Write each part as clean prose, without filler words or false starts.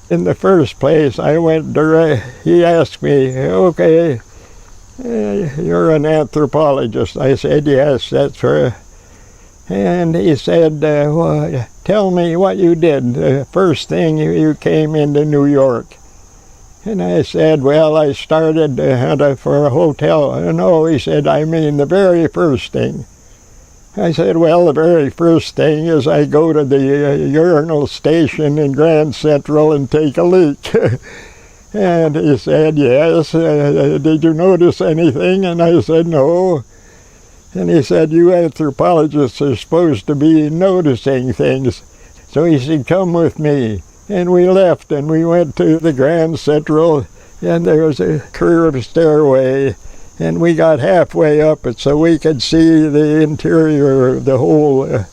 In the first place, I went direct. He asked me, okay, you're an anthropologist. I said, yes, that's right. And he said, well, tell me what you did the first thing you came into New York. And I said, well, I started for a hotel. No, he said, I mean the very first thing. I said, well, the very first thing is I go to the urinal station in Grand Central and take a leak. And he said, yes, did you notice anything? And I said, no. And he said, you anthropologists are supposed to be noticing things. So he said, come with me. And we left and we went to the Grand Central, and there was a curved stairway. And we got halfway up it so we could see the interior of the whole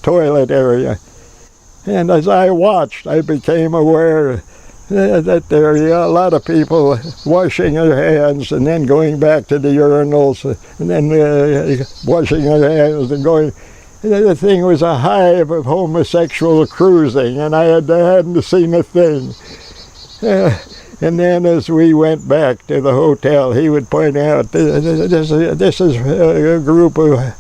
toilet area. And as I watched, I became aware that there are a lot of people washing their hands and then going back to the urinals and then washing their hands and going. The thing was a hive of homosexual cruising, and I hadn't seen a thing. And then as we went back to the hotel, he would point out, this is a group of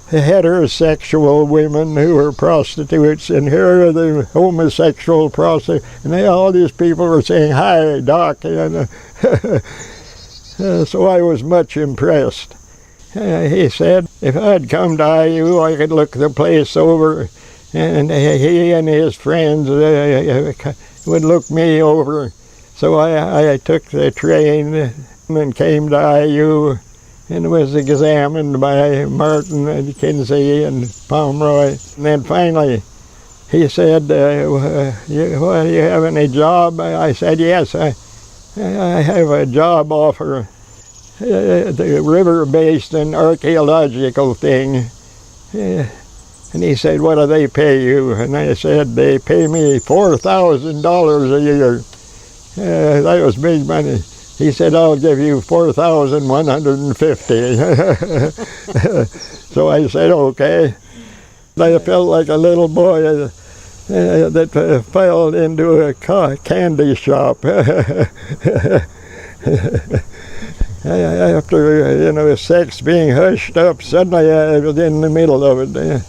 heterosexual women who are prostitutes, and here are the homosexual prostitutes. And all these people were saying, hi, Doc. And, so I was much impressed. He said, if I'd come to IU, I could look the place over, and he and his friends would look me over. So I took the train and came to IU and was examined by Martin and Kinsey and Pomeroy. And then finally he said, do you have any job? I said, yes, I have a job offer. The river-based and archaeological thing. And he said, what do they pay you? And I said, they pay me $4,000 a year. That was big money. He said, I'll give you $4,150. So I said, okay. I felt like a little boy that fell into a candy shop. After, sex being hushed up, suddenly I was in the middle of it.